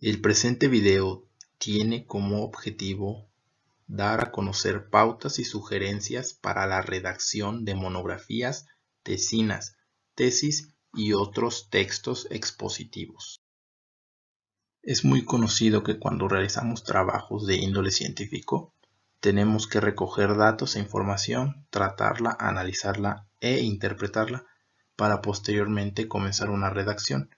El presente video tiene como objetivo dar a conocer pautas y sugerencias para la redacción de monografías, tesinas, tesis y otros textos expositivos. Es muy conocido que cuando realizamos trabajos de índole científico, tenemos que recoger datos e información, tratarla, analizarla e interpretarla para posteriormente comenzar una redacción.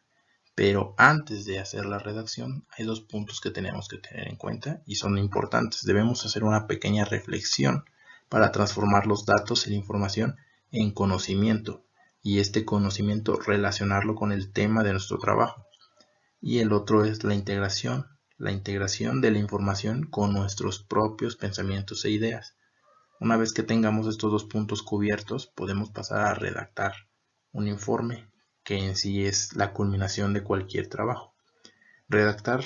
Pero antes de hacer la redacción hay dos puntos que tenemos que tener en cuenta y son importantes. Debemos hacer una pequeña reflexión para transformar los datos y la información en conocimiento y este conocimiento relacionarlo con el tema de nuestro trabajo. Y el otro es la integración de la información con nuestros propios pensamientos e ideas. Una vez que tengamos estos dos puntos cubiertos, podemos pasar a redactar un informe que en sí es la culminación de cualquier trabajo. Redactar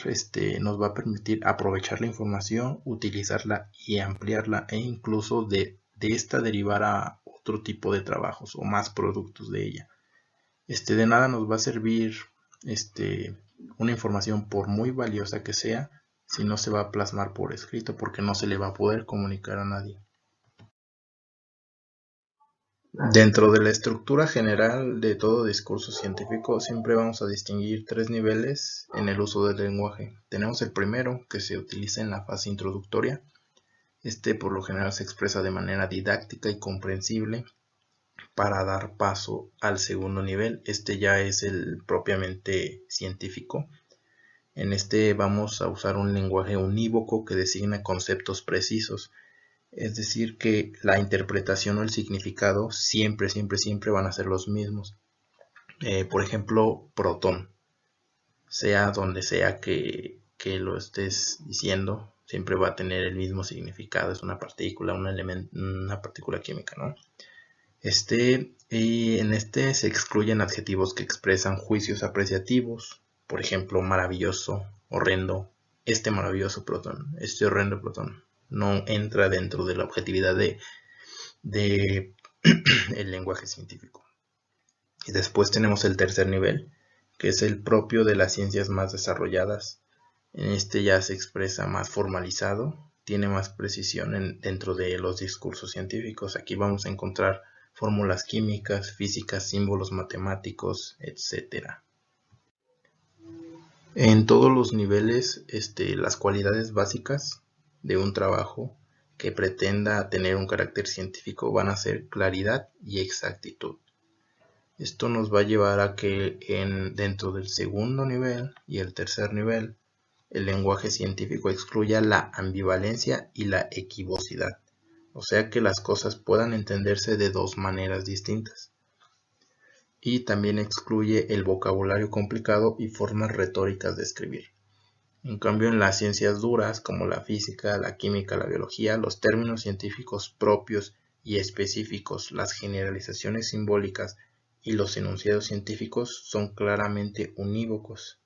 nos va a permitir aprovechar la información, utilizarla y ampliarla e incluso de esta derivar a otro tipo de trabajos o más productos de ella. De nada nos va a servir una información por muy valiosa que sea si no se va a plasmar por escrito porque no se le va a poder comunicar a nadie. Dentro de la estructura general de todo discurso científico siempre vamos a distinguir tres niveles en el uso del lenguaje. Tenemos el primero, que se utiliza en la fase introductoria. Por lo general se expresa de manera didáctica y comprensible para dar paso al segundo nivel. Ya es el propiamente científico. En vamos a usar un lenguaje unívoco que designa conceptos precisos. Es decir, que la interpretación o el significado siempre van a ser los mismos. Por ejemplo, protón. Sea donde sea que lo estés diciendo, siempre va a tener el mismo significado. Es una partícula, una partícula química, ¿no? Y en se excluyen adjetivos que expresan juicios apreciativos. Por ejemplo, maravilloso, horrendo, maravilloso protón, horrendo protón. No entra dentro de la objetividad de el lenguaje científico. Y después tenemos el tercer nivel, que es el propio de las ciencias más desarrolladas. En ya se expresa más formalizado, tiene más precisión dentro de los discursos científicos. Aquí vamos a encontrar fórmulas químicas, físicas, símbolos matemáticos, etc. En todos los niveles, las cualidades básicas de un trabajo que pretenda tener un carácter científico van a ser claridad y exactitud. Esto nos va a llevar a que dentro del segundo nivel y el tercer nivel, el lenguaje científico excluya la ambivalencia y la equivocidad, o sea que las cosas puedan entenderse de dos maneras distintas. Y también excluye el vocabulario complicado y formas retóricas de escribir. En cambio, en las ciencias duras como la física, la química, la biología, los términos científicos propios y específicos, las generalizaciones simbólicas y los enunciados científicos son claramente unívocos,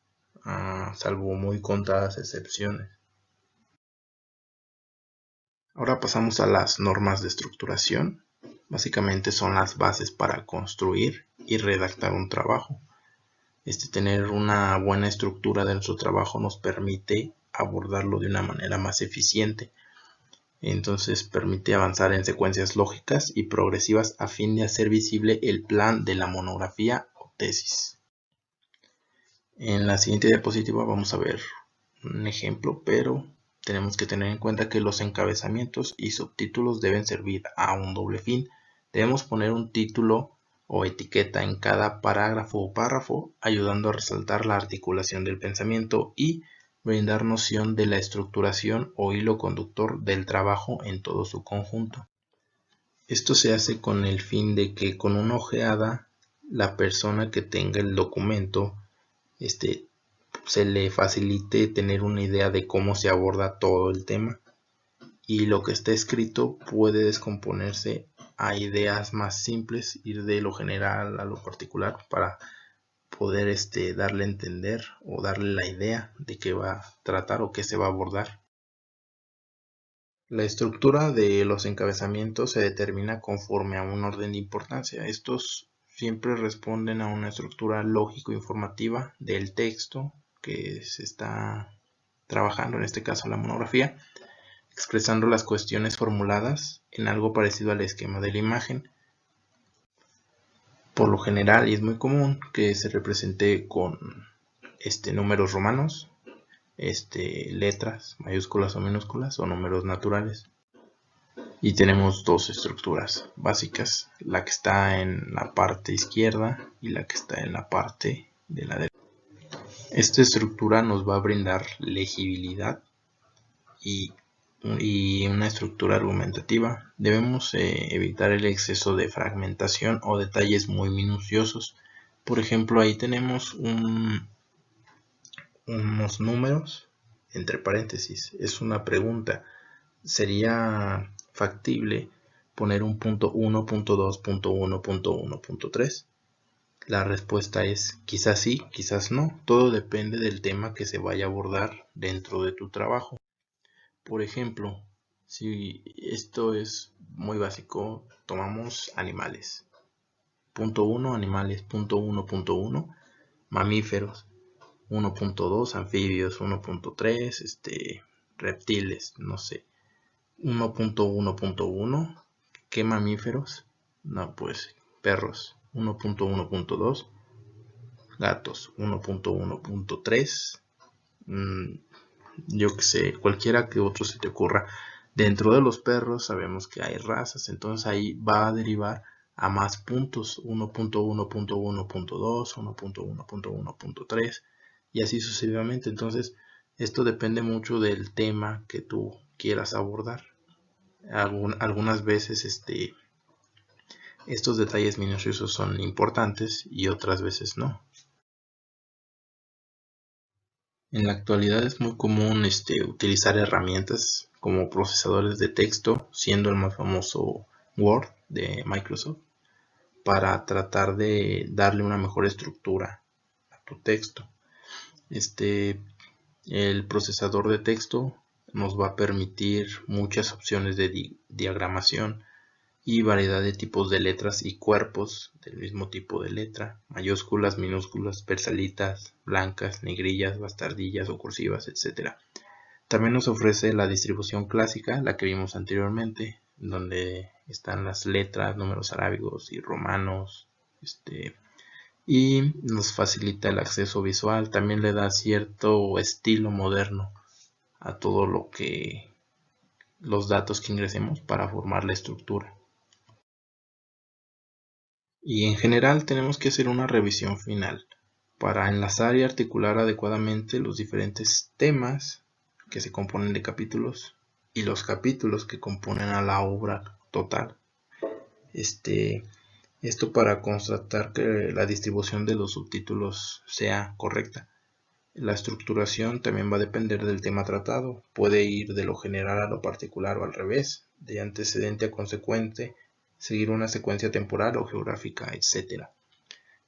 salvo muy contadas excepciones. Ahora pasamos a las normas de estructuración. Básicamente son las bases para construir y redactar un trabajo. Tener una buena estructura de nuestro trabajo nos permite abordarlo de una manera más eficiente. Entonces permite avanzar en secuencias lógicas y progresivas a fin de hacer visible el plan de la monografía o tesis. En la siguiente diapositiva vamos a ver un ejemplo, pero tenemos que tener en cuenta que los encabezamientos y subtítulos deben servir a un doble fin. Debemos poner un título o etiqueta en cada parágrafo o párrafo, ayudando a resaltar la articulación del pensamiento y brindar noción de la estructuración o hilo conductor del trabajo en todo su conjunto. Esto se hace con el fin de que con una ojeada la persona que tenga el documento se le facilite tener una idea de cómo se aborda todo el tema, y lo que está escrito puede descomponerse a ideas más simples, ir de lo general a lo particular para poder darle a entender o darle la idea de qué va a tratar o qué se va a abordar. La estructura de los encabezamientos se determina conforme a un orden de importancia. Estos siempre responden a una estructura lógico-informativa del texto que se está trabajando, en este caso la monografía, expresando las cuestiones formuladas en algo parecido al esquema de la imagen. Por lo general, y es muy común, que se represente con números romanos, letras mayúsculas o minúsculas o números naturales. Y tenemos dos estructuras básicas, la que está en la parte izquierda y la que está en la parte de la derecha. Esta estructura nos va a brindar legibilidad y una estructura argumentativa. Debemos evitar el exceso de fragmentación o detalles muy minuciosos. Por ejemplo, ahí tenemos unos números entre paréntesis. Es una pregunta. ¿Sería factible poner un punto 1, punto 2, punto 1, punto 1, punto 3? La respuesta es quizás sí, quizás no. Todo depende del tema que se vaya a abordar dentro de tu trabajo. Por ejemplo, si esto es muy básico, tomamos animales. Punto 1, animales. Punto 1, mamíferos. 1.2, anfibios. 1.3, reptiles, no sé. 1.1.1, ¿qué mamíferos? No, pues perros. 1.1.2, gatos. 1.1.3, yo que sé, cualquiera que otro se te ocurra. Dentro de los perros sabemos que hay razas, entonces ahí va a derivar a más puntos, 1.1.1.2, 1.1.1.3 y así sucesivamente. Entonces esto depende mucho del tema que tú quieras abordar. Algunas veces estos detalles minuciosos son importantes y otras veces no. En la actualidad es muy común utilizar herramientas como procesadores de texto, siendo el más famoso Word de Microsoft, para tratar de darle una mejor estructura a tu texto. El procesador de texto nos va a permitir muchas opciones de diagramación y variedad de tipos de letras y cuerpos del mismo tipo de letra, mayúsculas, minúsculas, versalitas, blancas, negrillas, bastardillas o cursivas, etc. También nos ofrece la distribución clásica, la que vimos anteriormente, donde están las letras, números arábigos y romanos, y nos facilita el acceso visual. También le da cierto estilo moderno a todo lo que los datos que ingresemos para formar la estructura. Y en general tenemos que hacer una revisión final para enlazar y articular adecuadamente los diferentes temas que se componen de capítulos y los capítulos que componen a la obra total. Esto para constatar que la distribución de los subtítulos sea correcta. La estructuración también va a depender del tema tratado. Puede ir de lo general a lo particular o al revés, de antecedente a consecuente, seguir una secuencia temporal o geográfica, etc.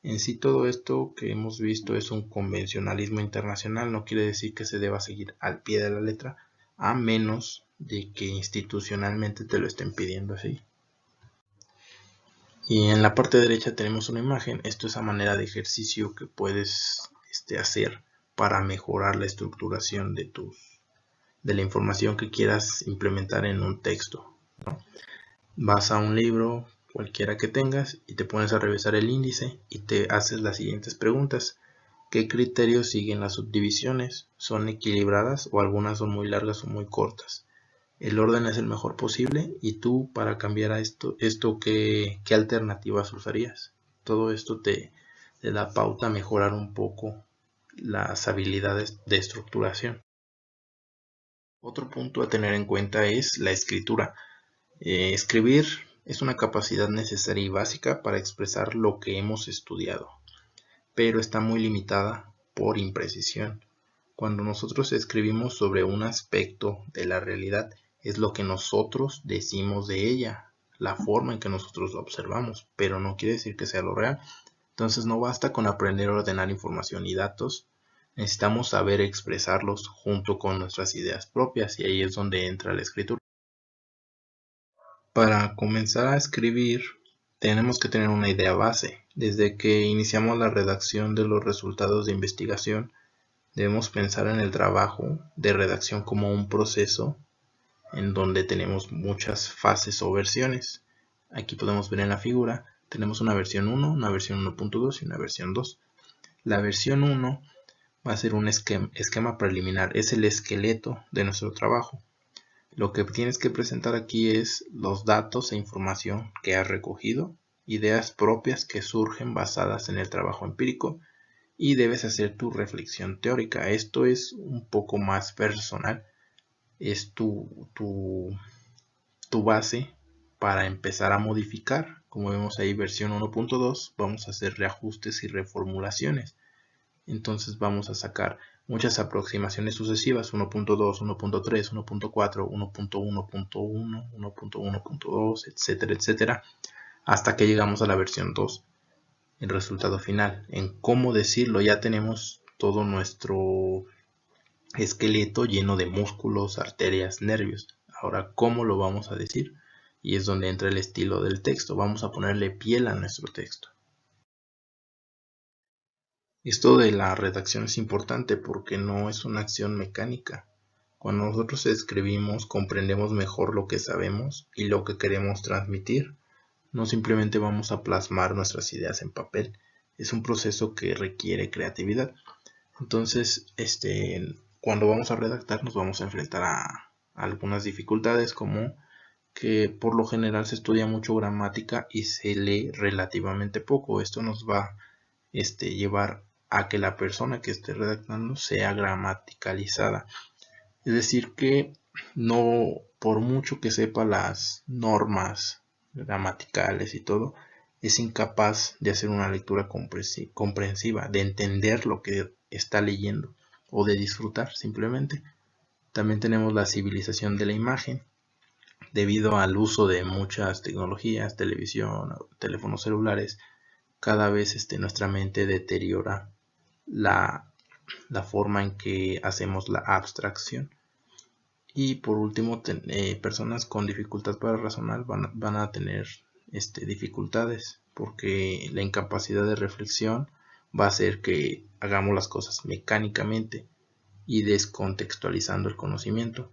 En sí todo esto que hemos visto es un convencionalismo internacional, no quiere decir que se deba seguir al pie de la letra, a menos de que institucionalmente te lo estén pidiendo así. Y en la parte derecha tenemos una imagen. Esto es a manera de ejercicio que puedes hacer para mejorar la estructuración de la información que quieras implementar en un texto, ¿no? Vas a un libro, cualquiera que tengas, y te pones a revisar el índice y te haces las siguientes preguntas. ¿Qué criterios siguen las subdivisiones? ¿Son equilibradas o algunas son muy largas o muy cortas? ¿El orden es el mejor posible? Y tú, para cambiar a esto ¿qué alternativas usarías? Todo esto te da pauta a mejorar un poco las habilidades de estructuración. Otro punto a tener en cuenta es la escritura. Escribir es una capacidad necesaria y básica para expresar lo que hemos estudiado, pero está muy limitada por imprecisión. Cuando nosotros escribimos sobre un aspecto de la realidad, es lo que nosotros decimos de ella, la forma en que nosotros lo observamos, pero no quiere decir que sea lo real. Entonces no basta con aprender a ordenar información y datos, necesitamos saber expresarlos junto con nuestras ideas propias, y ahí es donde entra la escritura. Para comenzar a escribir, tenemos que tener una idea base. Desde que iniciamos la redacción de los resultados de investigación, Debemos pensar en el trabajo de redacción como un proceso en donde tenemos muchas fases o versiones. Aquí podemos ver en la figura, tenemos una versión 1, una versión 1.2 y una versión 2. La versión 1 va a ser un esquema preliminar, es el esqueleto de nuestro trabajo. Lo que tienes que presentar aquí es los datos e información que has recogido, ideas propias que surgen basadas en el trabajo empírico, y debes hacer tu reflexión teórica. Esto es un poco más personal, es tu base para empezar a modificar. Como vemos ahí, versión 1.2, vamos a hacer reajustes y reformulaciones. Entonces vamos a sacar muchas aproximaciones sucesivas, 1.2, 1.3, 1.4, 1.1.1, 1.1.2, etcétera, etcétera, hasta que llegamos a la versión 2, el resultado final. En cómo decirlo, ya tenemos todo nuestro esqueleto lleno de músculos, arterias, nervios. Ahora, ¿cómo lo vamos a decir? Y es donde entra el estilo del texto. Vamos a ponerle piel a nuestro texto. Esto de la redacción es importante porque no es una acción mecánica. Cuando nosotros escribimos, comprendemos mejor lo que sabemos y lo que queremos transmitir. No simplemente vamos a plasmar nuestras ideas en papel. Es un proceso que requiere creatividad. Entonces, cuando vamos a redactar nos vamos a enfrentar a algunas dificultades, como que por lo general se estudia mucho gramática y se lee relativamente poco. Esto nos va a llevar a que la persona que esté redactando sea gramaticalizada. Es decir, que no, por mucho que sepa las normas gramaticales y todo, es incapaz de hacer una lectura comprensiva, de entender lo que está leyendo o de disfrutar simplemente. También tenemos la civilización de la imagen. Debido al uso de muchas tecnologías, televisión, teléfonos celulares, cada vez nuestra mente deteriora la forma en que hacemos la abstracción. Y por último, personas con dificultad para razonar van a tener dificultades, porque la incapacidad de reflexión va a hacer que hagamos las cosas mecánicamente y descontextualizando el conocimiento.